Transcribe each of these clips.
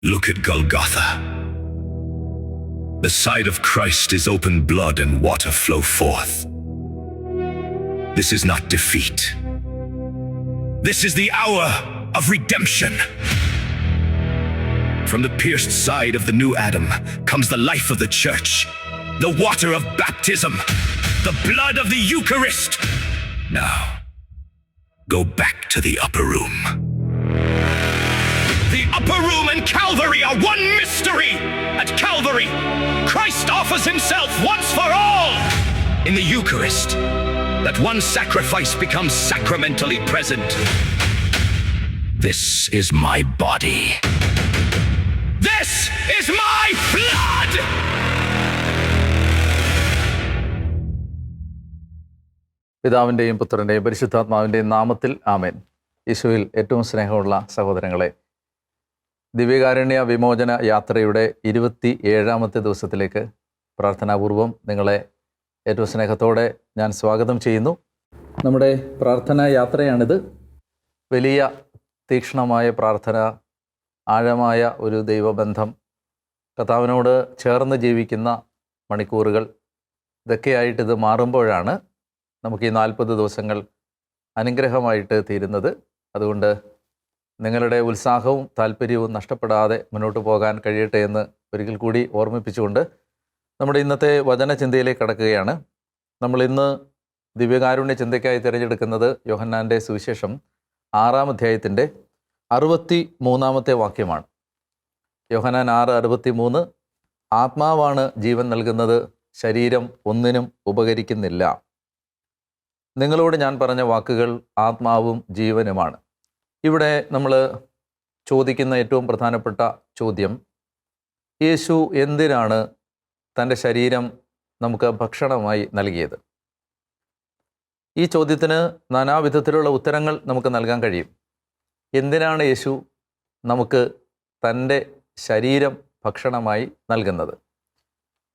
Look at Golgotha. The side of Christ is open blood and water flow forth. This is not defeat. This is the hour of redemption. From the pierced side of the new Adam comes the life of the church, the water of baptism, the blood of the Eucharist. Now, go back to the upper room. The upper room and Calvary are one mystery. At Calvary, Christ offers himself once for all. In the Eucharist, that one sacrifice becomes sacramentally present. This is my body. This is my blood! പിതാവിൻ്റെയും പുത്രൻ്റെയും പരിശുദ്ധാത്മാവിൻ്റെയും നാമത്തിൽ ആമേൻ. യേശുവിൽ ഏറ്റവും സ്നേഹമുള്ള സഹോദരങ്ങളെ, ദിവ്യകാരുണ്യ വിമോചന യാത്രയുടെ 27ാമത്തെ ദിവസത്തിലേക്ക് പ്രാർത്ഥനാപൂർവം നിങ്ങളെ ഏറ്റവും സ്നേഹത്തോടെ ഞാൻ സ്വാഗതം ചെയ്യുന്നു. നമ്മുടെ പ്രാർത്ഥനാ യാത്രയാണിത്. വലിയ തീക്ഷ്ണമായ പ്രാർത്ഥന, ആഴമായ ഒരു ദൈവബന്ധം, കർത്താവിനോട് ചേർന്ന് ജീവിക്കുന്ന മണിക്കൂറുകൾ, ഇതൊക്കെയായിട്ടിത് മാറുമ്പോഴാണ് നമുക്ക് ഈ 40 ദിവസങ്ങൾ അനുഗ്രഹമായിട്ട് തീരുന്നത്. അതുകൊണ്ട് നിങ്ങളുടെ ഉത്സാഹവും താല്പര്യവും നഷ്ടപ്പെടാതെ മുന്നോട്ട് പോകാൻ കഴിയട്ടെ എന്ന് ഒരിക്കൽ കൂടി ഓർമ്മിപ്പിച്ചുകൊണ്ട് നമ്മുടെ ഇന്നത്തെ വചനചിന്തയിലേക്ക് കടക്കുകയാണ്. നമ്മൾ ഇന്ന് ദിവ്യകാരുണ്യ ചിന്തയ്ക്കായി തിരഞ്ഞെടുക്കുന്നത് യോഹന്നാൻ്റെ സുവിശേഷം 6-ാം അധ്യായത്തിൻ്റെ 63-ാമത്തെ വാക്യമാണ്. യോഹന്നാൻ 6:63, ആത്മാവാണ് ജീവൻ നൽകുന്നത്, ശരീരം ഒന്നിനും ഉപകരിക്കുന്നില്ല. നിങ്ങളോട് ഞാൻ പറഞ്ഞ വാക്കുകൾ ആത്മാവും ജീവനുമാണ്. ഇവിടെ നമ്മൾ ചോദിക്കുന്ന ഏറ്റവും പ്രധാനപ്പെട്ട ചോദ്യം, യേശു എന്തിനാണ് തൻ്റെ ശരീരം നമുക്ക് ഭക്ഷണമായി നൽകിയത്? ഈ ചോദ്യത്തിന് നാനാവിധത്തിലുള്ള ഉത്തരങ്ങൾ നമുക്ക് നൽകാൻ കഴിയും. എന്തിനാണ് യേശു നമുക്ക് തൻ്റെ ശരീരം ഭക്ഷണമായി നൽകുന്നത്?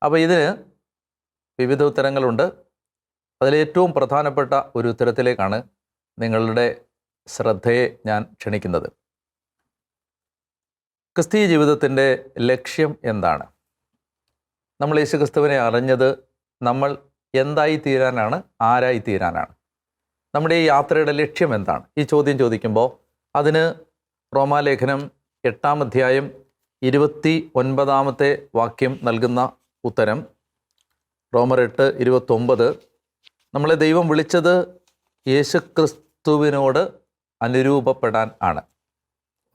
അപ്പോൾ ഇതിന് വിവിധ ഉത്തരങ്ങളുണ്ട്. അതിലേറ്റവും പ്രധാനപ്പെട്ട ഒരു ഉത്തരത്തിലേക്കാണ് നിങ്ങളുടെ ശ്രദ്ധയെ ഞാൻ ക്ഷണിക്കുന്നത്. ക്രിസ്തീയ ജീവിതത്തിൻ്റെ ലക്ഷ്യം എന്താണ്? നമ്മൾ യേശു ക്രിസ്തുവിനെ അറിഞ്ഞത് നമ്മൾ എന്തായി തീരാനാണ്, ആരായി തീരാനാണ്? നമ്മുടെ ഈ യാത്രയുടെ ലക്ഷ്യം എന്താണ്? ഈ ചോദ്യം ചോദിക്കുമ്പോൾ അതിന് റോമാലേഖനം 8-ാം അധ്യായം 29-ാമത്തെ വാക്യം നൽകുന്ന ഉത്തരം, റോമർ 8:29, നമ്മളെ ദൈവം വിളിച്ചത് യേശുക്രിസ്തുവിനോട് അനുരൂപപ്പെടാൻ ആണ്.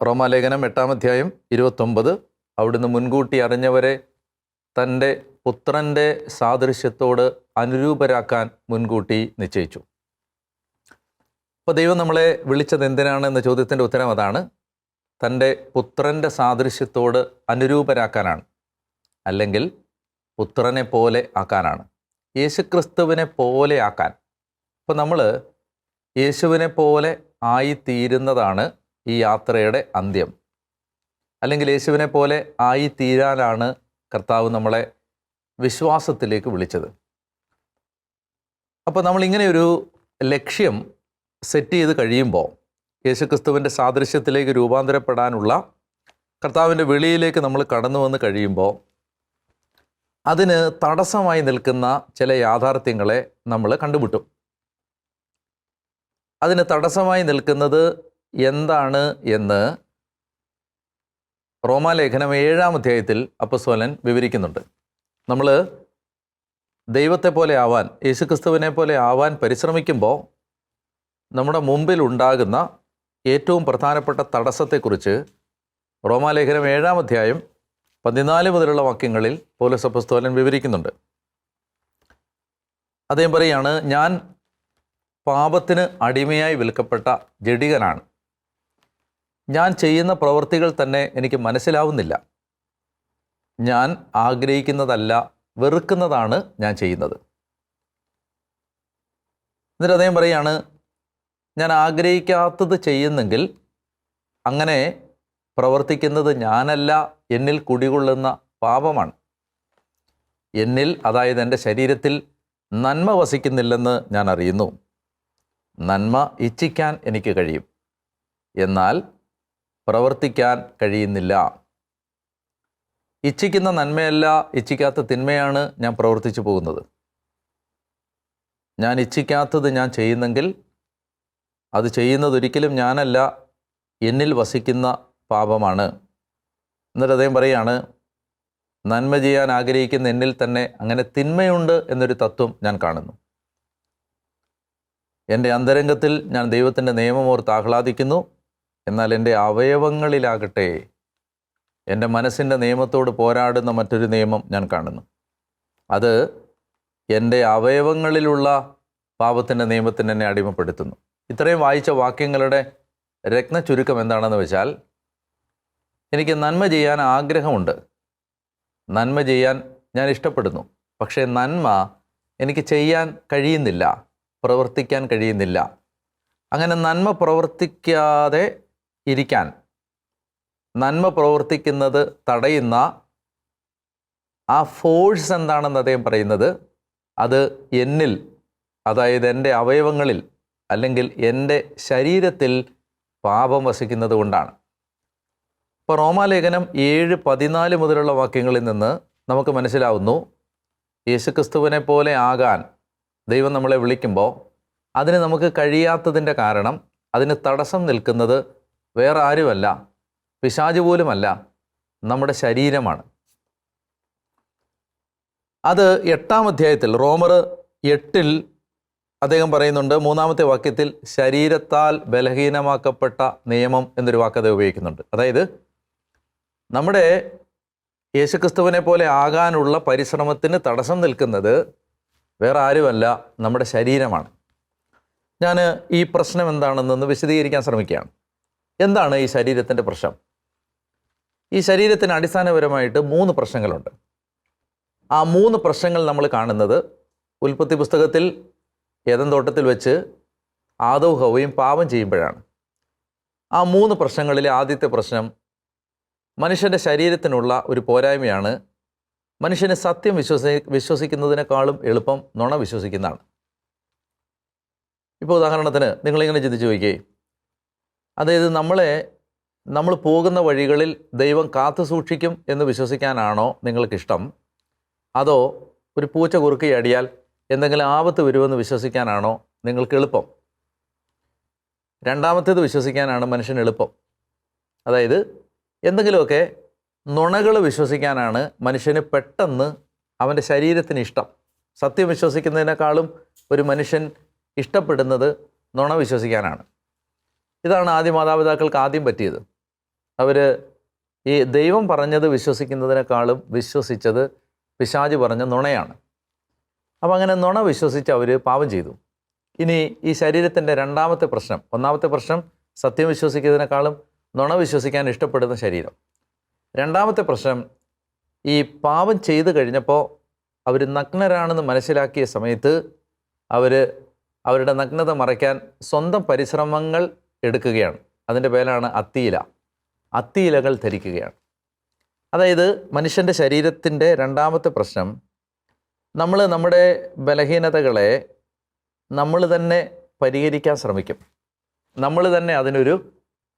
റോമാലേഖനം 8-ാം അധ്യായം 29, അവിടുന്ന് മുൻകൂട്ടി അറിഞ്ഞവരെ തൻ്റെ പുത്രൻ്റെ സാദൃശ്യത്തോട് അനുരൂപരാക്കാൻ മുൻകൂട്ടി നിശ്ചയിച്ചു. അപ്പോൾ ദൈവം നമ്മളെ വിളിച്ചത് എന്തിനാണ് എന്ന ചോദ്യത്തിൻ്റെ ഉത്തരം അതാണ്. തൻ്റെ പുത്രൻ്റെ സാദൃശ്യത്തോട് അനുരൂപരാക്കാനാണ്, അല്ലെങ്കിൽ പുത്രനെ പോലെ ആക്കാനാണ്, യേശുക്രിസ്തുവിനെ പോലെ ആക്കാൻ. അപ്പോൾ നമ്മൾ യേശുവിനെ പോലെ ആയിത്തീരുന്നതാണ് ഈ യാത്രയുടെ അന്ത്യം, അല്ലെങ്കിൽ യേശുവിനെ പോലെ ആയിത്തീരാനാണ് കർത്താവ് നമ്മളെ വിശ്വാസത്തിലേക്ക് വിളിച്ചത്. അപ്പോൾ നമ്മളിങ്ങനെ ഒരു ലക്ഷ്യം സെറ്റ് ചെയ്ത് കഴിയുമ്പോൾ, യേശുക്രിസ്തുവിൻ്റെ സാദൃശ്യത്തിലേക്ക് രൂപാന്തരപ്പെടാനുള്ള കർത്താവിൻ്റെ വിളിയിലേക്ക് നമ്മൾ കടന്നു വന്ന് കഴിയുമ്പോൾ, അതിന് തടസ്സമായി നിൽക്കുന്ന ചില യാഥാർത്ഥ്യങ്ങളെ നമ്മൾ കണ്ടുമുട്ടും. അതിന് തടസ്സമായി നിൽക്കുന്നത് എന്താണ് എന്ന് റോമാലേഖനം 7-ാം അധ്യായത്തിൽ അപ്പോസ്തലൻ വിവരിക്കുന്നുണ്ട്. നമ്മൾ ദൈവത്തെ പോലെ ആവാൻ, യേശുക്രിസ്തുവിനെ പോലെ ആവാൻ പരിശ്രമിക്കുമ്പോൾ നമ്മുടെ മുമ്പിൽ ഉണ്ടാകുന്ന ഏറ്റവും പ്രധാനപ്പെട്ട തടസ്സത്തെക്കുറിച്ച് റോമാലേഖനം 7-ാം അധ്യായം 14 മുതലുള്ള വാക്യങ്ങളിൽ പൗലോസ് അപ്പോസ്തലൻ വിവരിക്കുന്നുണ്ട്. അദ്ദേഹം പറയുകയാണ്, ഞാൻ പാപത്തിന് അടിമയായി വിൽക്കപ്പെട്ട ജഡികനാണ്. ഞാൻ ചെയ്യുന്ന പ്രവൃത്തികൾ തന്നെ എനിക്ക് മനസ്സിലാവുന്നില്ല. ഞാൻ ആഗ്രഹിക്കുന്നതല്ല, വെറുക്കുന്നതാണ് ഞാൻ ചെയ്യുന്നത്. എന്നിട്ട് അദ്ദേഹം പറയുകയാണ്, ഞാൻ ആഗ്രഹിക്കാത്തത് ചെയ്യുന്നെങ്കിൽ അങ്ങനെ പ്രവർത്തിക്കുന്നത് ഞാനല്ല, എന്നിൽ കുടികൊള്ളുന്ന പാപമാണ്. എന്നിൽ, അതായത് എൻ്റെ ശരീരത്തിൽ നന്മ വസിക്കുന്നില്ലെന്ന് ഞാൻ അറിയുന്നു. നന്മ ഇച്ഛിക്കാൻ എനിക്ക് കഴിയും, എന്നാൽ പ്രവർത്തിക്കാൻ കഴിയുന്നില്ല. ഇച്ഛിക്കുന്ന നന്മയല്ല, ഇച്ഛിക്കാത്ത തിന്മയാണ് ഞാൻ പ്രവർത്തിച്ചു പോകുന്നത്. ഞാൻ ഇച്ഛിക്കാത്തത് ഞാൻ ചെയ്യുന്നെങ്കിൽ അത് ചെയ്യുന്നതൊരിക്കലും ഞാനല്ല, എന്നിൽ വസിക്കുന്ന പാപമാണ്. എന്നിട്ട് അദ്ദേഹം പറയാണ്, നന്മ ചെയ്യാൻ ആഗ്രഹിക്കുന്ന എന്നിൽ തന്നെ അങ്ങനെ തിന്മയുണ്ട് എന്നൊരു തത്വം ഞാൻ കാണുന്നു. എൻ്റെ അന്തരംഗത്തിൽ ഞാൻ ദൈവത്തിൻ്റെ നിയമമോർത്ത് ആഹ്ലാദിക്കുന്നു, എന്നാൽ എൻ്റെ അവയവങ്ങളിലാകട്ടെ എൻ്റെ മനസ്സിൻ്റെ നിയമത്തോട് പോരാടുന്ന മറ്റൊരു നിയമം ഞാൻ കാണുന്നു. അത് എൻ്റെ അവയവങ്ങളിലുള്ള പാപത്തിൻ്റെ നിയമത്തിന് എന്നെ അടിമപ്പെടുത്തുന്നു. ഇത്രയും വായിച്ച വാക്യങ്ങളുടെ രത്ന ചുരുക്കം എന്താണെന്ന് വെച്ചാൽ, എനിക്ക് നന്മ ചെയ്യാൻ ആഗ്രഹമുണ്ട്, നന്മ ചെയ്യാൻ ഞാൻ ഇഷ്ടപ്പെടുന്നു, പക്ഷേ നന്മ എനിക്ക് ചെയ്യാൻ കഴിയുന്നില്ല, പ്രവർത്തിക്കാൻ കഴിയുന്നില്ല. അങ്ങനെ നന്മ പ്രവർത്തിക്കാതെ ഇരിക്കാൻ, നന്മ പ്രവർത്തിക്കുന്നത് തടയുന്ന ആ ഫോഴ്സ് എന്താണെന്ന് അദ്ദേഹം പറയുന്നത്, അത് എന്നിൽ, അതായത് എൻ്റെ അവയവങ്ങളിൽ അല്ലെങ്കിൽ എൻ്റെ ശരീരത്തിൽ പാപം വസിക്കുന്നത് കൊണ്ടാണ്. ഇപ്പോൾ റോമാലേഖനം 7:14 മുതലുള്ള വാക്യങ്ങളിൽ നിന്ന് നമുക്ക് മനസ്സിലാവുന്നു, യേശുക്രിസ്തുവിനെ പോലെ ആകാൻ ദൈവം നമ്മളെ വിളിക്കുമ്പോൾ അതിന് നമുക്ക് കഴിയാത്തതിൻ്റെ കാരണം, അതിന് തടസ്സം നിൽക്കുന്നത് വേറെ ആരുമല്ല, പിശാച് പോലുമല്ല, നമ്മുടെ ശരീരമാണ്. അത് 8-ാം അധ്യായത്തിൽ റോമർ 8-ൽ അദ്ദേഹം പറയുന്നുണ്ട്, 3-ാമത്തെ വാക്യത്തിൽ ശരീരത്താൽ ബലഹീനമാക്കപ്പെട്ട നിയമം എന്നൊരു വാക്ക് അദ്ദേഹം ഉപയോഗിക്കുന്നുണ്ട്. അതായത് നമ്മുടെ യേശുക്രിസ്തുവിനെ പോലെ ആകാനുള്ള പരിശ്രമത്തിന് തടസ്സം നിൽക്കുന്നത് വേറെ ആരുമല്ല, നമ്മുടെ ശരീരമാണ്. ഞാൻ ഈ പ്രശ്നം എന്താണെന്നൊന്ന് വിശദീകരിക്കാൻ ശ്രമിക്കുകയാണ്. എന്താണ് ഈ ശരീരത്തിൻ്റെ പ്രശ്നം? ഈ ശരീരത്തിന് അടിസ്ഥാനപരമായിട്ട് 3 പ്രശ്നങ്ങളുണ്ട്. ആ 3 പ്രശ്നങ്ങൾ നമ്മൾ കാണുന്നത് ഉൽപ്പത്തി പുസ്തകത്തിൽ ഏദൻ തോട്ടത്തിൽ വെച്ച് ആദവും ഹവ്വയും പാപം ചെയ്യുമ്പോഴാണ്. ആ 3 പ്രശ്നങ്ങളിലെ ആദ്യത്തെ പ്രശ്നം, മനുഷ്യൻ്റെ ശരീരത്തിനുള്ള ഒരു പോരായ്മയാണ്. മനുഷ്യന് സത്യം വിശ്വസിക്കുന്നതിനേക്കാളും എളുപ്പം നുണ വിശ്വസിക്കുന്നതാണ്. ഇപ്പോൾ ഉദാഹരണത്തിന് നിങ്ങളിങ്ങനെ ചിന്തിച്ച് നോക്കിയേ, അതായത് നമ്മൾ പോകുന്ന വഴികളിൽ ദൈവം കാത്തു സൂക്ഷിക്കും എന്ന് വിശ്വസിക്കാനാണോ നിങ്ങൾക്കിഷ്ടം, അതോ ഒരു പൂച്ച കുറുക്കിയടിയാൽ എന്തെങ്കിലും ആപത്ത് വരുമെന്ന് വിശ്വസിക്കാനാണോ നിങ്ങൾക്ക് എളുപ്പം? രണ്ടാമത്തേത് വിശ്വസിക്കാനാണ് മനുഷ്യന് എളുപ്പം. അതായത് എന്തെങ്കിലുമൊക്കെ നുണകൾ വിശ്വസിക്കാനാണ് മനുഷ്യന് പെട്ടെന്ന് അവൻ്റെ ശരീരത്തിന് ഇഷ്ടം. സത്യം വിശ്വസിക്കുന്നതിനേക്കാളും ഒരു മനുഷ്യൻ ഇഷ്ടപ്പെടുന്നത് നുണ വിശ്വസിക്കാനാണ്. ഇതാണ് ആദ്യ മാതാപിതാക്കൾക്ക് ആദ്യം പറ്റിയത്. അവർ ഈ ദൈവം പറഞ്ഞത് വിശ്വസിക്കുന്നതിനേക്കാളും വിശ്വസിച്ചത് പിശാച് പറഞ്ഞ നുണയാണ്. അപ്പം അങ്ങനെ നുണ വിശ്വസിച്ച് അവർ പാപം ചെയ്തു. ഇനി ഈ ശരീരത്തിൻ്റെ രണ്ടാമത്തെ പ്രശ്നം, ഒന്നാമത്തെ പ്രശ്നം സത്യം വിശ്വസിക്കുന്നതിനേക്കാളും നുണ വിശ്വസിക്കാൻ ഇഷ്ടപ്പെടുന്ന ശരീരം. രണ്ടാമത്തെ പ്രശ്നം, ഈ പാപം ചെയ്തു കഴിഞ്ഞപ്പോൾ അവർ നഗ്നരാണെന്ന് മനസ്സിലാക്കിയ സമയത്ത് അവരുടെ നഗ്നത മറയ്ക്കാൻ സ്വന്തം പരിശ്രമങ്ങൾ എടുക്കുകയാണ്. അതിൻ്റെ പേരാണ് അത്തിയിലകൾ ധരിക്കുകയാണ്. അതായത് മനുഷ്യൻ്റെ ശരീരത്തിൻ്റെ രണ്ടാമത്തെ പ്രശ്നം, നമ്മൾ നമ്മുടെ ബലഹീനതകളെ നമ്മൾ തന്നെ പരിഹരിക്കാൻ ശ്രമിക്കും, നമ്മൾ തന്നെ അതിനൊരു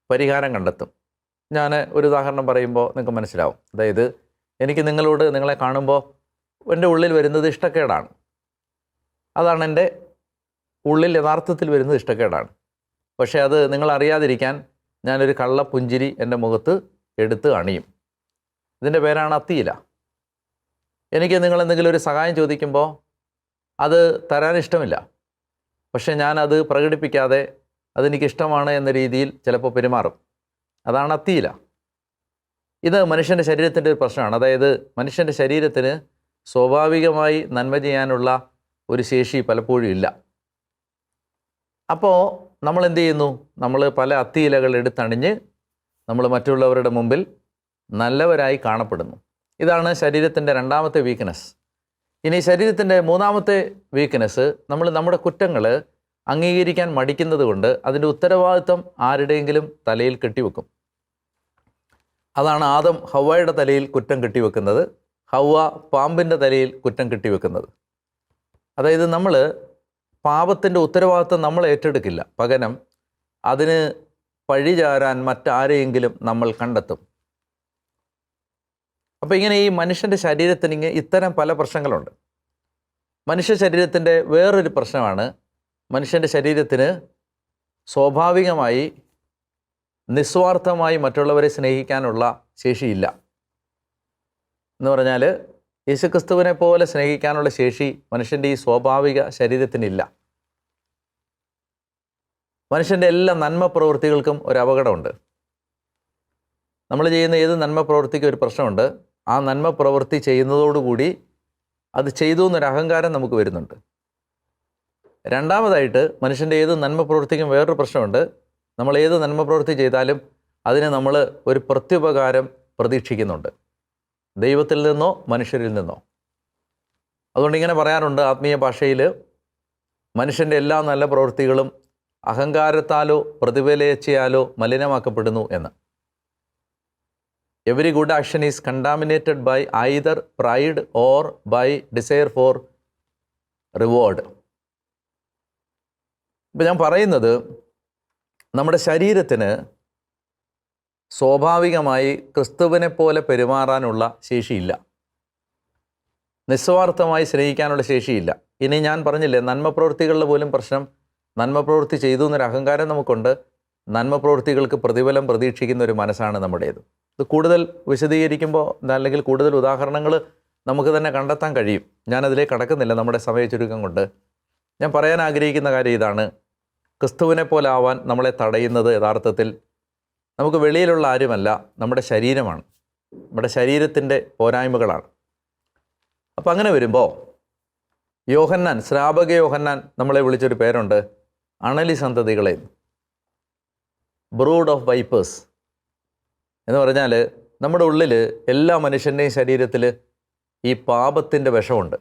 പരിഹാരം കണ്ടെത്തും. ഞാൻ ഒരു ഉദാഹരണം പറയുമ്പോൾ നിങ്ങൾക്ക് മനസ്സിലാവും. അതായത് എനിക്ക് നിങ്ങളെ കാണുമ്പോൾ എൻ്റെ ഉള്ളിൽ വരുന്നത് ഇഷ്ടക്കേടാണ്. അതാണ് എൻ്റെ ഉള്ളിൽ യഥാർത്ഥത്തിൽ വരുന്നത് ഇഷ്ടക്കേടാണ്. പക്ഷേ അത് നിങ്ങൾ അറിയാതിരിക്കാൻ ഞാനൊരു കള്ളപ്പുഞ്ചിരി എൻ്റെ മുഖത്ത് എടുത്ത് അണിയും. ഇതിൻ്റെ പേരാണ് അത്തിയില. എനിക്ക് നിങ്ങൾ എന്തെങ്കിലും ഒരു സഹായം ചോദിക്കുമ്പോൾ അത് തരാൻ ഇഷ്ടമില്ല, പക്ഷേ ഞാനത് പ്രകടിപ്പിക്കാതെ അതെനിക്കിഷ്ടമാണ് എന്ന രീതിയിൽ ചിലപ്പോൾ പെരുമാറും. അതാണ് അത്തിയില. ഇത് മനുഷ്യൻ്റെ ശരീരത്തിൻ്റെ ഒരു പ്രശ്നമാണ്. അതായത് മനുഷ്യൻ്റെ ശരീരത്തിന് സ്വാഭാവികമായി നന്മ ചെയ്യാനുള്ള ഒരു ശേഷി പലപ്പോഴും ഇല്ല. അപ്പോൾ നമ്മൾ എന്ത് ചെയ്യുന്നു? നമ്മൾ പല അത്തിയിലകൾ എടുത്തണിഞ്ഞ് നമ്മൾ മറ്റുള്ളവരുടെ മുമ്പിൽ നല്ലവരായി കാണപ്പെടുന്നു. ഇതാണ് ശരീരത്തിൻ്റെ രണ്ടാമത്തെ വീക്ക്നെസ്. ഇനി ശരീരത്തിൻ്റെ മൂന്നാമത്തെ വീക്ക്നെസ്, നമ്മൾ നമ്മുടെ കുറ്റങ്ങൾ അംഗീകരിക്കാൻ മടിക്കുന്നത് കൊണ്ട് അതിൻ്റെ ഉത്തരവാദിത്വം ആരുടെയെങ്കിലും തലയിൽ കെട്ടിവെക്കും. അതാണ് ആദം ഹവ്വയുടെ തലയിൽ കുറ്റം കെട്ടിവെക്കുന്നത്, ഹവ്വ പാമ്പിൻ്റെ തലയിൽ കുറ്റം കെട്ടിവെക്കുന്നത്. അതായത് നമ്മൾ പാപത്തിൻ്റെ ഉത്തരവാദിത്വം നമ്മൾ ഏറ്റെടുക്കില്ല, പകരം അതിന് പഴിചാരാൻ മറ്റാരെയെങ്കിലും നമ്മൾ കണ്ടെത്തും. അപ്പോൾ ഇങ്ങനെ ഈ മനുഷ്യൻ്റെ ശരീരത്തിന് ഇത്തരം പല പ്രശ്നങ്ങളുണ്ട്. മനുഷ്യ ശരീരത്തിൻ്റെ വേറൊരു പ്രശ്നമാണ്, മനുഷ്യൻ്റെ ശരീരത്തിന് സ്വാഭാവികമായി നിസ്വാർത്ഥമായി മറ്റുള്ളവരെ സ്നേഹിക്കാനുള്ള ശേഷിയില്ല. എന്ന് പറഞ്ഞാൽ യേശുക്രിസ്തുവിനെ പോലെ സ്നേഹിക്കാനുള്ള ശേഷി മനുഷ്യൻ്റെ ഈ സ്വാഭാവിക ശരീരത്തിനില്ല. മനുഷ്യൻ്റെ എല്ലാ നന്മ പ്രവൃത്തികൾക്കും ഒരു അപകടമുണ്ട്. നമ്മൾ ചെയ്യുന്ന ഏത് നന്മ പ്രവൃത്തിക്കും ഒരു പ്രശ്നമുണ്ട്. ആ നന്മ പ്രവൃത്തി ചെയ്യുന്നതോടുകൂടി അത് ചെയ്തു എന്നൊരു അഹങ്കാരം നമുക്ക് വരുന്നുണ്ട്. രണ്ടാമതായിട്ട് മനുഷ്യൻ്റെ ഏത് നന്മ പ്രവൃത്തിക്കും വേറൊരു പ്രശ്നമുണ്ട്. നമ്മൾ ഏത് നന്മ പ്രവൃത്തി ചെയ്താലും അതിന് നമ്മൾ ഒരു പ്രത്യുപകാരം പ്രതീക്ഷിക്കുന്നുണ്ട്, ദൈവത്തിൽ നിന്നോ മനുഷ്യരിൽ നിന്നോ. അതുകൊണ്ട് ഇങ്ങനെ പറയാറുണ്ട് ആത്മീയ ഭാഷയിൽ, മനുഷ്യൻ്റെ എല്ലാ നല്ല പ്രവൃത്തികളും അഹങ്കാരത്താലോ പ്രതിഫലേച്ഛയാലോ മലിനമാക്കപ്പെടുന്നു എന്ന്. Every good action is contaminated by either pride or by desire for reward. ഇപ്പം ഞാൻ പറയുന്നത്, നമ്മുടെ ശരീരത്തിന് സ്വാഭാവികമായി ക്രിസ്തുവിനെ പോലെ പെരുമാറാനുള്ള ശേഷിയില്ല, നിസ്വാർത്ഥമായി സ്നേഹിക്കാനുള്ള ശേഷിയില്ല. ഇനി ഞാൻ പറഞ്ഞില്ലേ, നന്മ പ്രവൃത്തികളിൽ പോലും പ്രശ്നം, നന്മ പ്രവൃത്തി ചെയ്തു എന്നൊരു അഹങ്കാരം നമുക്കുണ്ട്. നന്മ പ്രവൃത്തികൾക്ക് പ്രതിഫലം പ്രതീക്ഷിക്കുന്ന ഒരു മനസ്സാണ് നമ്മുടേത്. ഇത് കൂടുതൽ വിശദീകരിക്കുമ്പോൾ അല്ലെങ്കിൽ കൂടുതൽ ഉദാഹരണങ്ങൾ നമുക്ക് തന്നെ കണ്ടെത്താൻ കഴിയും. ഞാനതിലേക്ക് കടക്കുന്നില്ല നമ്മുടെ സമയ ചുരുക്കം കൊണ്ട്. ഞാൻ പറയാൻ ആഗ്രഹിക്കുന്ന കാര്യം ഇതാണ്, ക്രിസ്തുവിനെ പോലെ ആവാൻ നമ്മളെ തടയുന്നത് യഥാർത്ഥത്തിൽ നമുക്ക് വെളിയിലുള്ള ആരുമല്ല, നമ്മുടെ ശരീരമാണ്, നമ്മുടെ ശരീരത്തിൻ്റെ പോരായ്മകളാണ്. അപ്പം അങ്ങനെ വരുമ്പോൾ യോഹന്നാൻ, ശ്രാപക യോഹന്നാൻ നമ്മളെ വിളിച്ചൊരു പേരുണ്ട്, അണലി സന്തതികളെ, ബ്രൂഡ് ഓഫ് വൈപ്പേഴ്സ് എന്ന് പറഞ്ഞാൽ നമ്മുടെ ഉള്ളിൽ എല്ലാ മനുഷ്യൻ്റെയും ശരീരത്തിൽ ഈ പാപത്തിൻ്റെ വിഷമുണ്ട്.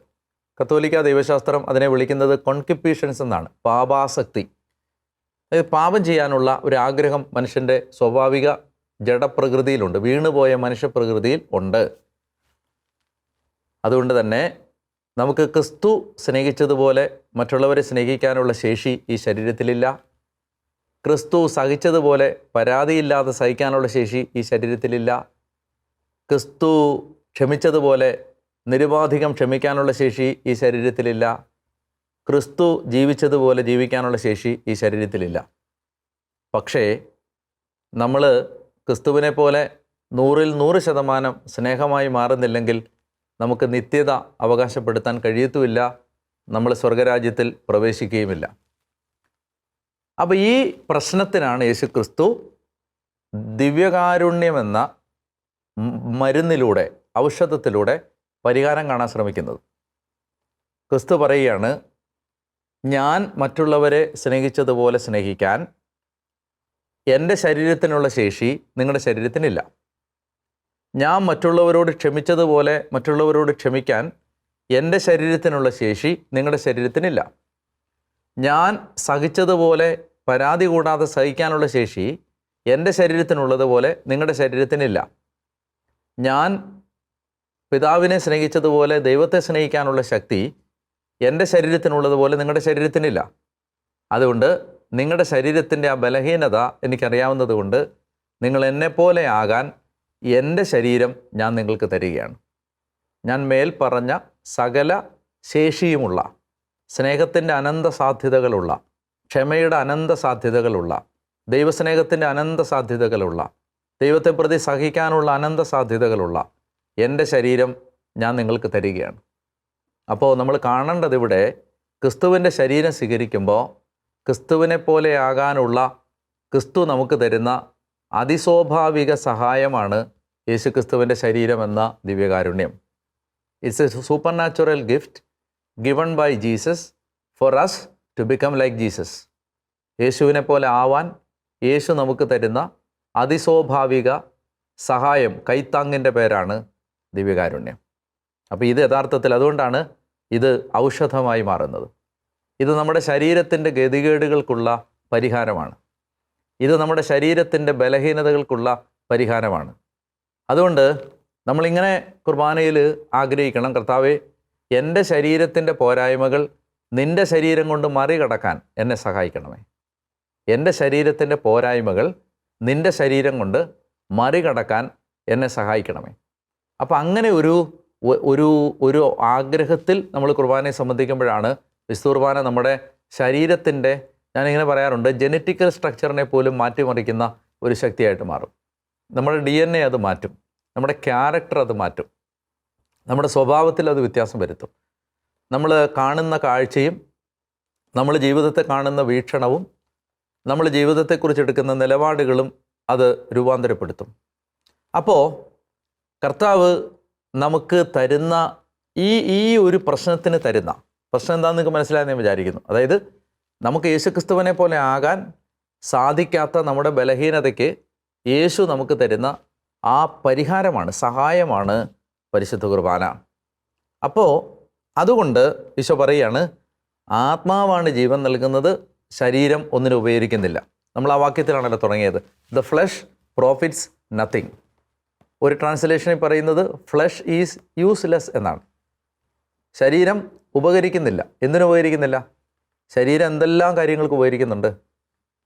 കത്തോലിക്ക ദൈവശാസ്ത്രം അതിനെ വിളിക്കുന്നത് കോൺകിപ്പീഷൻസ് എന്നാണ്, പാപാസക്തി. അതായത് പാപം ചെയ്യാനുള്ള ഒരു ആഗ്രഹം മനുഷ്യൻ്റെ സ്വാഭാവിക ജഡപ്രകൃതിയിലുണ്ട്, വീണുപോയ മനുഷ്യപ്രകൃതിയിൽ ഉണ്ട്. അതുകൊണ്ട് തന്നെ നമുക്ക് ക്രിസ്തു സ്നേഹിച്ചതുപോലെ മറ്റുള്ളവരെ സ്നേഹിക്കാനുള്ള ശേഷി ഈ ശരീരത്തിലില്ല. ക്രിസ്തു സഹിച്ചതുപോലെ പരാതിയില്ലാതെ സഹിക്കാനുള്ള ശേഷി ഈ ശരീരത്തിലില്ല. ക്രിസ്തു ക്ഷമിച്ചതുപോലെ നിരുപാധികം ക്ഷമിക്കാനുള്ള ശേഷി ഈ ശരീരത്തിലില്ല. ക്രിസ്തു ജീവിച്ചതുപോലെ ജീവിക്കാനുള്ള ശേഷി ഈ ശരീരത്തിലില്ല. പക്ഷേ നമ്മൾ ക്രിസ്തുവിനെ പോലെ 100% സ്നേഹമായി മാറുന്നില്ലെങ്കിൽ നമുക്ക് നിത്യത അവകാശപ്പെടുത്താൻ കഴിയത്തുമില്ല, നമ്മൾ സ്വർഗരാജ്യത്തിൽ പ്രവേശിക്കുകയുമില്ല. അപ്പോൾ ഈ പ്രശ്നത്തിനാണ് യേശു ക്രിസ്തു ദിവ്യകാരുണ്യമെന്ന മരുന്നിലൂടെ, ഔഷധത്തിലൂടെ പരിഹാരം കാണാൻ ശ്രമിക്കുന്നത്. ക്രിസ്തു പറയുകയാണ്, ഞാൻ മറ്റുള്ളവരെ സ്നേഹിച്ചതുപോലെ സ്നേഹിക്കാൻ എൻ്റെ ശരീരത്തിനുള്ള ശേഷി നിങ്ങളുടെ ശരീരത്തിനില്ല. ഞാൻ മറ്റുള്ളവരോട് ക്ഷമിച്ചതുപോലെ മറ്റുള്ളവരോട് ക്ഷമിക്കാൻ എൻ്റെ ശരീരത്തിനുള്ള ശേഷി നിങ്ങളുടെ ശരീരത്തിനില്ല. ഞാൻ സഹിച്ചതുപോലെ പരാതി കൂടാതെ സഹിക്കാനുള്ള ശേഷി എൻ്റെ ശരീരത്തിനുള്ളതുപോലെ നിങ്ങളുടെ ശരീരത്തിനില്ല. ഞാൻ പിതാവിനെ സ്നേഹിച്ചതുപോലെ ദൈവത്തെ സ്നേഹിക്കാനുള്ള ശക്തി എൻ്റെ ശരീരത്തിനുള്ളതുപോലെ നിങ്ങളുടെ ശരീരത്തിനില്ല. അതുകൊണ്ട് നിങ്ങളുടെ ശരീരത്തിൻ്റെ ആ ബലഹീനത എനിക്കറിയാവുന്നതുകൊണ്ട് നിങ്ങൾ എന്നെപ്പോലെ ആകാൻ എൻ്റെ ശരീരം ഞാൻ നിങ്ങൾക്ക് തരികയാണ്. ഞാൻ മേൽ പറഞ്ഞ സകല ശേഷിയുമുള്ള, സ്നേഹത്തിൻ്റെ അനന്ത സാധ്യതകളുള്ള, ക്ഷമയുടെ അനന്ത സാധ്യതകളുള്ള, ദൈവസ്നേഹത്തിൻ്റെ അനന്ത സാധ്യതകളുള്ള, ദൈവത്തെ പ്രതി സഹിക്കാനുള്ള അനന്ത സാധ്യതകളുള്ള എൻ്റെ ശരീരം ഞാൻ നിങ്ങൾക്ക് തരികയാണ്. അപ്പോൾ നമ്മൾ കാണേണ്ടത് ഇവിടെ ക്രിസ്തുവിൻ്റെ ശരീരം സ്വീകരിക്കുമ്പോൾ ക്രിസ്തുവിനെ പോലെ ആകാനുള്ള ക്രിസ്തു നമുക്ക് തരുന്ന അതിസ്വാഭാവിക സഹായമാണ് യേശുക്രിസ്തുവിൻ്റെ ശരീരം എന്ന ദിവ്യകാരുണ്യം. It's a supernatural gift given by Jesus for us to become like Jesus. യേശുവിനെ പോലെ ആവാൻ യേശു നമുക്ക് തരുന്ന അതിസ്വാഭാവിക സഹായം, കൈത്താങ്ങിൻ്റെ പേരാണ് ദിവ്യകാരുണ്യം. അപ്പോൾ ഇത് യഥാർത്ഥത്തിൽ അതുകൊണ്ടാണ് ഇത് ഔഷധമായി മാറുന്നത്. ഇത് നമ്മുടെ ശരീരത്തിൻ്റെ ഗതികേടുകൾക്കുള്ള പരിഹാരമാണ്. ഇത് നമ്മുടെ ശരീരത്തിൻ്റെ ബലഹീനതകൾക്കുള്ള പരിഹാരമാണ്. അതുകൊണ്ട് നമ്മളിങ്ങനെ കുർബാനയിൽ ആഗ്രഹിക്കണം, കർത്താവേ, എൻ്റെ ശരീരത്തിൻ്റെ പോരായ്മകൾ നിൻ്റെ ശരീരം കൊണ്ട് മറികടക്കാൻ എന്നെ സഹായിക്കണമേ. എൻ്റെ ശരീരത്തിൻ്റെ പോരായ്മകൾ നിൻ്റെ ശരീരം കൊണ്ട് മറികടക്കാൻ എന്നെ സഹായിക്കണമേ. അപ്പം അങ്ങനെ ഒരു ഒരു ആഗ്രഹത്തിൽ നമ്മൾ കുർബാനയെ സംബന്ധിക്കുമ്പോഴാണ് വിശുദ്ധ കുർബാന നമ്മുടെ ശരീരത്തിൻ്റെ, ഞാനിങ്ങനെ പറയാറുണ്ട്, ജനറ്റിക്കൽ സ്ട്രക്ചറിനെ പോലും മാറ്റിമറിക്കുന്ന ഒരു ശക്തിയായിട്ട് മാറും. നമ്മുടെ DNA അത് മാറ്റും, നമ്മുടെ ക്യാരക്ടർ അത് മാറ്റും, നമ്മുടെ സ്വഭാവത്തിൽ അത് വ്യത്യാസം വരുത്തും. നമ്മൾ കാണുന്ന കാഴ്ചയും നമ്മൾ ജീവിതത്തെ കാണുന്ന വീക്ഷണവും നമ്മൾ ജീവിതത്തെക്കുറിച്ച് എടുക്കുന്ന നിലപാടുകളും അത് രൂപാന്തരപ്പെടുത്തും. അപ്പോൾ കർത്താവ് നമുക്ക് തരുന്ന ഈ ഒരു പ്രശ്നത്തിന് തരുന്ന പ്രശ്നം എന്താണെന്ന് നിങ്ങൾക്ക് മനസ്സിലായെന്ന് ഞാൻ വിചാരിക്കുന്നു. അതായത് നമുക്ക് യേശുക്രിസ്തുവിനെ പോലെ ആകാൻ സാധിക്കാത്ത നമ്മുടെ ബലഹീനതയ്ക്ക് യേശു നമുക്ക് തരുന്ന ആ പരിഹാരമാണ്, സഹായമാണ് പരിശുദ്ധ കുർബാന. അപ്പോൾ അതുകൊണ്ട് ഈശോ പറയുകയാണ്, ആത്മാവാണ് ജീവൻ നൽകുന്നത്, ശരീരം ഒന്നിനും ഉപകരിക്കുന്നില്ല. നമ്മൾ ആ വാക്യത്തിലാണല്ലോ തുടങ്ങിയത്. The flesh profits nothing. ഒരു ട്രാൻസ്ലേഷനിൽ പറയുന്നത് ഫ്ലഷ് ഈസ് യൂസ്ലെസ് എന്നാണ്. ശരീരം ഉപകരിക്കുന്നില്ല. എന്തിനും ഉപകരിക്കുന്നില്ല? ശരീരം എന്തെല്ലാം കാര്യങ്ങൾക്ക് ഉപകരിക്കുന്നുണ്ട്.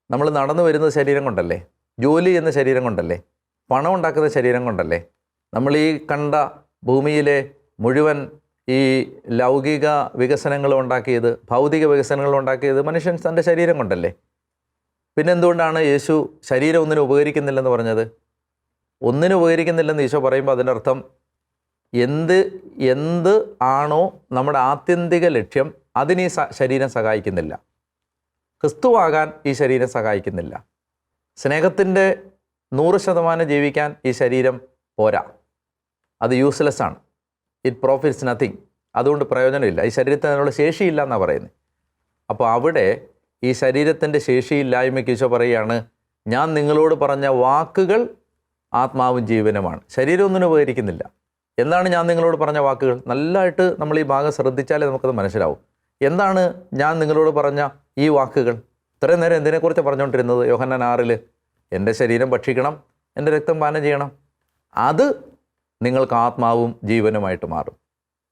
നമ്മൾ നടന്നു വരുന്നത് ശരീരം കൊണ്ടല്ലേ, ജോലി ചെയ്യുന്ന ശരീരം കൊണ്ടല്ലേ, പണം ഉണ്ടാക്കുന്ന ശരീരം കൊണ്ടല്ലേ. നമ്മൾ ഈ കണ്ട ഭൂമിയിലെ മുഴുവൻ ഈ ലൗകിക വികസനങ്ങളും ഉണ്ടാക്കിയത്, ഭൗതിക വികസനങ്ങളും ഉണ്ടാക്കിയത് മനുഷ്യൻ തൻ്റെ ശരീരം കൊണ്ടല്ലേ. പിന്നെന്തുകൊണ്ടാണ് യേശു ശരീരം ഒന്നിനും ഉപകരിക്കുന്നില്ലെന്ന് പറഞ്ഞത്? ഒന്നിനും ഉപകരിക്കുന്നില്ലെന്ന് ഈശോ പറയുമ്പോൾ അതിൻ്റെ അർത്ഥം എന്ത് ആണോ നമ്മുടെ ആത്യന്തിക ലക്ഷ്യം, അതിന് ഈ ശരീരം സഹായിക്കുന്നില്ല. ക്രിസ്തുവാകാൻ ഈ ശരീരം സഹായിക്കുന്നില്ല. സ്നേഹത്തിൻ്റെ 100% ജീവിക്കാൻ ഈ ശരീരം പോരാ. അത് യൂസ്ലെസ് ആണ്. It profits nothing. അതുകൊണ്ട് പ്രയോജനമില്ല. ഈ ശരീരത്തിന് അതിനുള്ള ശേഷിയില്ല എന്നാണ് പറയുന്നത്. അപ്പോൾ അവിടെ ഈ ശരീരത്തിൻ്റെ ശേഷിയില്ലായ്മയ്ക്ക് ഈശോ പറയുകയാണ്, ഞാൻ നിങ്ങളോട് പറഞ്ഞ വാക്കുകൾ ആത്മാവും ജീവനുമാണ്. ശരീരം ഒന്നിനും ഉപകരിക്കുന്നില്ല. എന്താണ് ഞാൻ നിങ്ങളോട് പറഞ്ഞ വാക്കുകൾ? നല്ലതായിട്ട് നമ്മൾ ഈ ഭാഗം ശ്രദ്ധിച്ചാലേ നമുക്കത് മനസ്സിലാവും. എന്താണ് ഞാൻ നിങ്ങളോട് പറഞ്ഞ ഈ വാക്കുകൾ? ഇത്രയും നേരം എന്തിനെക്കുറിച്ച് പറഞ്ഞുകൊണ്ടിരുന്നത്? യോഹന്നാൻ 6 എൻ്റെ ശരീരം ഭക്ഷിക്കണം, എൻ്റെ രക്തം പാനം ചെയ്യണം, അത് നിങ്ങൾക്ക് ആത്മാവും ജീവനുമായിട്ട് മാറും.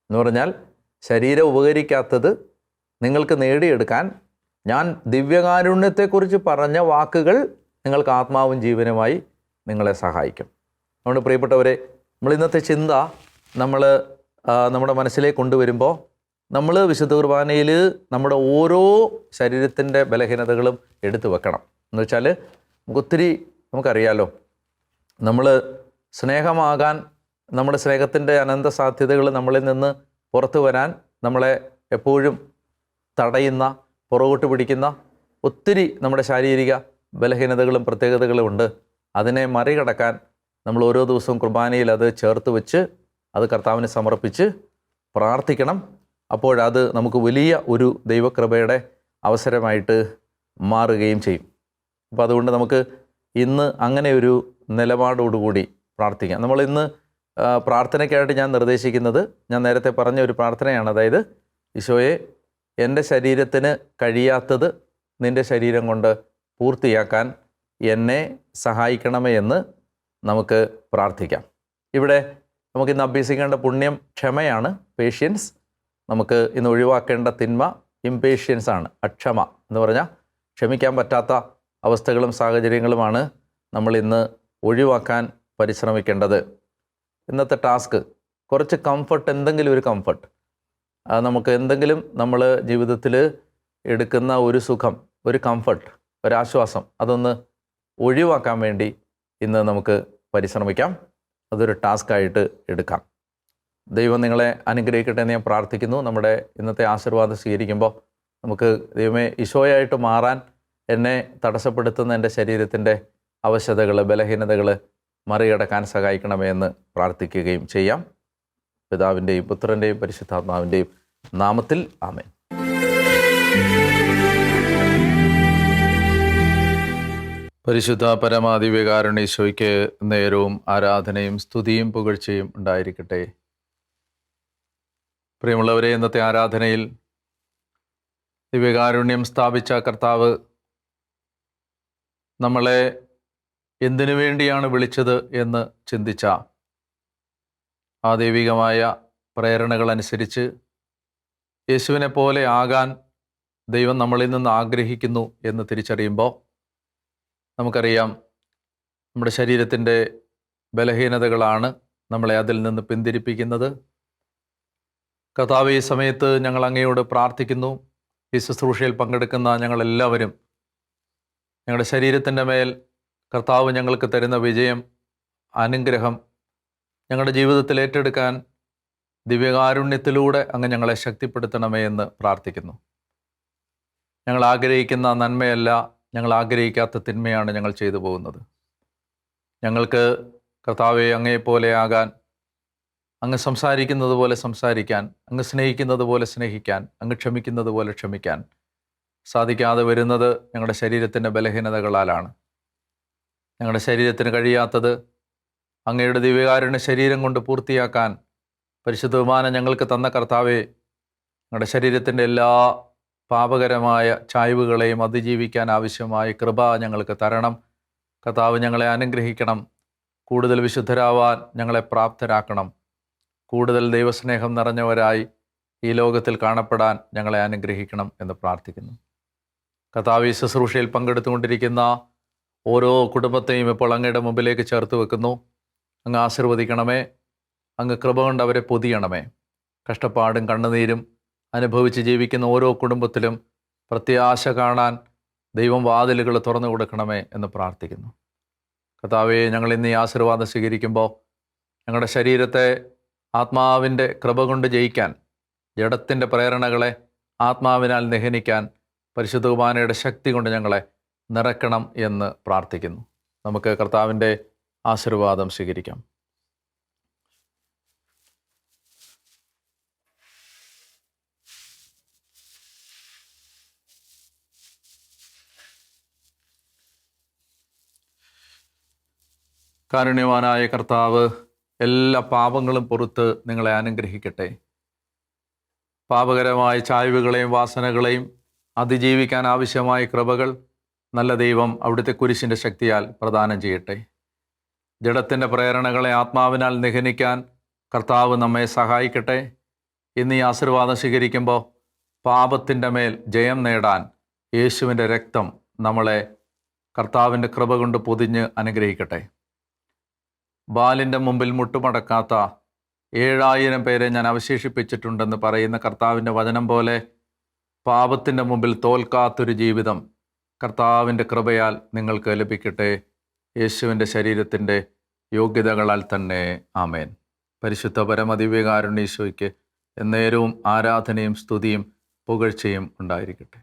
എന്ന് പറഞ്ഞാൽ ശരീരം ഉപകരിക്കാത്തത് നിങ്ങൾക്ക് നേടിയെടുക്കാൻ ഞാൻ ദിവ്യകാരുണ്യത്തെക്കുറിച്ച് പറഞ്ഞ വാക്കുകൾ നിങ്ങൾക്ക് ആത്മാവും ജീവനുമായി നിങ്ങളെ സഹായിക്കും. അതുകൊണ്ട് പ്രിയപ്പെട്ടവരെ, നമ്മൾ ഇന്നത്തെ ചിന്ത നമ്മുടെ മനസ്സിലേക്ക് കൊണ്ടുവരുമ്പോൾ നമ്മൾ വിശുദ്ധ കുർബാനയിൽ നമ്മുടെ ഓരോ ശരീരത്തിൻ്റെ ബലഹീനതകളും എടുത്തു വെക്കണം. എന്ന് വെച്ചാൽ നമുക്കറിയാലോ, നമ്മൾ സ്നേഹമാകാൻ, നമ്മുടെ സ്നേഹത്തിൻ്റെ അനന്ത സാധ്യതകൾ നമ്മളിൽ നിന്ന് പുറത്തു വരാൻ നമ്മളെ എപ്പോഴും തടയുന്ന, പുറകോട്ട് പിടിക്കുന്ന ഒത്തിരി നമ്മുടെ ശാരീരിക ബലഹീനതകളും പ്രത്യേകതകളും ഉണ്ട്. അതിനെ മറികടക്കാൻ നമ്മൾ ഓരോ ദിവസവും കുർബാനയിൽ അത് ചേർത്ത് വെച്ച് അത് കർത്താവിന് സമർപ്പിച്ച് പ്രാർത്ഥിക്കണം. അപ്പോഴത് നമുക്ക് വലിയ ഒരു ദൈവകൃപയുടെ അവസരമായിട്ട് മാറുകയും ചെയ്യും. അപ്പോൾ അതുകൊണ്ട് നമുക്ക് ഇന്ന് അങ്ങനെ ഒരു നിലപാടോടുകൂടി പ്രാർത്ഥിക്കാം. നമ്മൾ ഇന്ന് പ്രാർത്ഥനയ്ക്കായിട്ട് ഞാൻ നിർദ്ദേശിക്കുന്നത്, ഞാൻ നേരത്തെ പറഞ്ഞ ഒരു പ്രാർത്ഥനയാണ്. അതായത്, ഈശോയെ, എൻ്റെ ശരീരത്തിന് കഴിയാത്തത് നിൻ്റെ ശരീരം കൊണ്ട് പൂർത്തിയാക്കാൻ എന്നെ സഹായിക്കണമേ എന്ന് നമുക്ക് പ്രാർത്ഥിക്കാം. ഇവിടെ നമുക്കിന്ന് അഭ്യസിക്കേണ്ട പുണ്യം ക്ഷമയാണ്, പേഷ്യൻസ്. നമുക്ക് ഇന്ന് ഒഴിവാക്കേണ്ട തിന്മ ഇംപേഷ്യൻസ് ആണ്, അക്ഷമ എന്ന് പറഞ്ഞാൽ ക്ഷമിക്കാൻ പറ്റാത്ത അവസ്ഥകളും സാഹചര്യങ്ങളുമാണ് നമ്മൾ ഇന്ന് ഒഴിവാക്കാൻ പരിശ്രമിക്കേണ്ടത്. ഇന്നത്തെ ടാസ്ക് കുറച്ച് കംഫർട്ട്, എന്തെങ്കിലും ഒരു കംഫർട്ട്, നമുക്ക് എന്തെങ്കിലും നമ്മൾ ജീവിതത്തിൽ എടുക്കുന്ന ഒരു സുഖം, ഒരു കംഫർട്ട്, ഒരാശ്വാസം, അതൊന്ന് ഒഴിവാക്കാൻ വേണ്ടി ഇന്ന് നമുക്ക് പരിശ്രമിക്കാം. അതൊരു ടാസ്ക്കായിട്ട് എടുക്കാം. ദൈവം നിങ്ങളെ അനുഗ്രഹിക്കട്ടെ എന്ന് ഞാൻ പ്രാർത്ഥിക്കുന്നു. നമ്മുടെ ഇന്നത്തെ ആശീർവാദം സ്വീകരിക്കുമ്പോൾ നമുക്ക്, ദൈവമേ, ഈശോയായിട്ട് മാറാൻ എന്നെ തടസ്സപ്പെടുത്തുന്ന എൻ്റെ ശരീരത്തിൻ്റെ അവശതകൾ, ബലഹീനതകൾ മറികടക്കാൻ സഹായിക്കണമേ എന്ന് പ്രാർത്ഥിക്കുകയും ചെയ്യാം. പിതാവിൻ്റെയും പുത്രൻ്റെയും പരിശുദ്ധാത്മാവിൻ്റെയും നാമത്തിൽ ആമേൻ. പരിശുദ്ധ പരമാദിവ്യകാരുണ്യേശോയ്ക്ക് നേരവും ആരാധനയും സ്തുതിയും പുകഴ്ചയും ഉണ്ടായിരിക്കട്ടെ. പ്രിയമുള്ളവരെ, ഇന്നത്തെ ആരാധനയിൽ ദിവ്യകാരുണ്യം സ്ഥാപിച്ച കർത്താവ് നമ്മളെ എന്തിനു വേണ്ടിയാണ് വിളിച്ചത് എന്ന് ചിന്തിച്ച ആ ദൈവികമായ പ്രേരണകളനുസരിച്ച് യേശുവിനെ പോലെ ആകാൻ ദൈവം നമ്മളിൽ നിന്ന് ആഗ്രഹിക്കുന്നു എന്ന് തിരിച്ചറിയുമ്പോൾ നമുക്കറിയാം, നമ്മുടെ ശരീരത്തിൻ്റെ ബലഹീനതകളാണ് നമ്മളെ അതിൽ നിന്ന് പിന്തിരിപ്പിക്കുന്നത്? കർത്താവേ, ഈ സമയത്ത് ഞങ്ങൾ അങ്ങയോട് പ്രാർത്ഥിക്കുന്നു. ഈ ശുശ്രൂഷയിൽ പങ്കെടുക്കുന്ന ഞങ്ങളെല്ലാവരും ഞങ്ങളുടെ ശരീരത്തിൻ്റെ മേൽ കർത്താവ് ഞങ്ങൾക്ക് തരുന്ന വിജയം, അനുഗ്രഹം ഞങ്ങളുടെ ജീവിതത്തിൽ ഏറ്റെടുക്കാൻ ദിവ്യകാരുണ്യത്തിലൂടെ അങ്ങ് ഞങ്ങളെ ശക്തിപ്പെടുത്തണമേ എന്ന് പ്രാർത്ഥിക്കുന്നു. ഞങ്ങൾ ആഗ്രഹിക്കുന്ന നന്മയല്ല, ഞങ്ങൾ ആഗ്രഹിക്കാത്ത തിന്മയാണ് ഞങ്ങൾ ചെയ്തു പോകുന്നത്. ഞങ്ങൾക്ക് കർത്താവെ അങ്ങയെപ്പോലെ ആകാൻ, അങ്ങ് സംസാരിക്കുന്നത് പോലെ സംസാരിക്കാൻ, അങ്ങ് സ്നേഹിക്കുന്നത് പോലെ സ്നേഹിക്കാൻ, അങ്ങ് ക്ഷമിക്കുന്നത് പോലെ ക്ഷമിക്കാൻ സാധിക്കാതെ വരുന്നത് ഞങ്ങളുടെ ശരീരത്തിൻ്റെ ബലഹീനതകളാലാണ്. ഞങ്ങളുടെ ശരീരത്തിന് കഴിയാത്തത് അങ്ങയുടെ ദിവ്യകാരുണ്യ ശരീരം കൊണ്ട് പൂർത്തിയാക്കാൻ പരിശുദ്ധ ബഹുമാനം ഞങ്ങൾക്ക് തന്ന കർത്താവെ, ഞങ്ങളുടെ ശരീരത്തിൻ്റെ എല്ലാ പാപകരമായ ചായ്വുകളെയും അതിജീവിക്കാൻ ആവശ്യമായ കൃപ ഞങ്ങൾക്ക് തരണം. കർത്താവ്, ഞങ്ങളെ അനുഗ്രഹിക്കണം. കൂടുതൽ വിശുദ്ധരാവാൻ ഞങ്ങളെ പ്രാപ്തരാക്കണം. കൂടുതൽ ദൈവസ്നേഹം നിറഞ്ഞവരായി ഈ ലോകത്തിൽ കാണപ്പെടാൻ ഞങ്ങളെ അനുഗ്രഹിക്കണം എന്ന് പ്രാർത്ഥിക്കുന്നു. കർത്താവ്, ഈ ശുശ്രൂഷയിൽ പങ്കെടുത്തുകൊണ്ടിരിക്കുന്ന ഓരോ കുടുംബത്തെയും ഇപ്പോൾ അങ്ങയുടെ മുമ്പിലേക്ക് ചേർത്ത് വെക്കുന്നു. അങ്ങ് ആശീർവദിക്കണമേ. അങ്ങ് കൃപ കൊണ്ട് അവരെ പൊതിയണമേ. കഷ്ടപ്പാടും കണ്ണുനീരും അനുഭവിച്ച് ജീവിക്കുന്ന ഓരോ കുടുംബത്തിലും പ്രത്യാശ കാണാൻ ദൈവം വാതിലുകൾ തുറന്നു കൊടുക്കണമേ എന്ന് പ്രാർത്ഥിക്കുന്നു. കർത്താവേ, ഞങ്ങൾ ഇന്ന് ഈ ആശീർവാദം സ്വീകരിക്കുമ്പോൾ ഞങ്ങളുടെ ശരീരത്തെ ആത്മാവിൻ്റെ കൃപ കൊണ്ട് ജയിക്കാൻ, ജഡത്തിൻ്റെ പ്രേരണകളെ ആത്മാവിനാൽ നിഹനിക്കാൻ പരിശുദ്ധ കുർബാനയുടെ ശക്തി കൊണ്ട് ഞങ്ങളെ നിറയ്ക്കണം എന്ന് പ്രാർത്ഥിക്കുന്നു. നമുക്ക് കർത്താവിൻ്റെ ആശീർവാദം സ്വീകരിക്കാം. കാരുണ്യവാനായ കർത്താവ് എല്ലാ പാപങ്ങളും പുറത്ത് നിങ്ങളെ അനുഗ്രഹിക്കട്ടെ. പാപകരമായ ചായ്വുകളെയും വാസനകളെയും അതിജീവിക്കാൻ ആവശ്യമായ കൃപകൾ നല്ല ദൈവം അവിടുത്തെ കുരിശിൻ്റെ ശക്തിയാൽ പ്രദാനം ചെയ്യട്ടെ. ജഡത്തിൻ്റെ പ്രേരണകളെ ആത്മാവിനാൽ നിഹനിക്കാൻ കർത്താവ് നമ്മെ സഹായിക്കട്ടെ. ഇന്ന് ഈ ആശീർവാദം സ്വീകരിക്കുമ്പോൾ പാപത്തിൻ്റെ മേൽ ജയം നേടാൻ യേശുവിൻ്റെ രക്തം നമ്മളെ കർത്താവിൻ്റെ കൃപ കൊണ്ട് പൊതിഞ്ഞ് അനുഗ്രഹിക്കട്ടെ. ബാലിൻ്റെ മുമ്പിൽ മുട്ടുമടക്കാത്ത 7000 പേരെ ഞാൻ അവശേഷിപ്പിച്ചിട്ടുണ്ടെന്ന് പറയുന്ന കർത്താവിൻ്റെ വചനം പോലെ പാപത്തിൻ്റെ മുമ്പിൽ തോൽക്കാത്തൊരു ജീവിതം കർത്താവിൻ്റെ കൃപയാൽ നിങ്ങൾക്ക് ലഭിക്കട്ടെ. യേശുവിൻ്റെ ശരീരത്തിൻ്റെ യോഗ്യതകളാൽ തന്നെ. ആമേൻ. പരിശുദ്ധ പരമദിവ്യകാരുണ്യ ഈശോയ്ക്ക് എന്നേരവും ആരാധനയും സ്തുതിയും പുകഴ്ചയും ഉണ്ടായിരിക്കട്ടെ.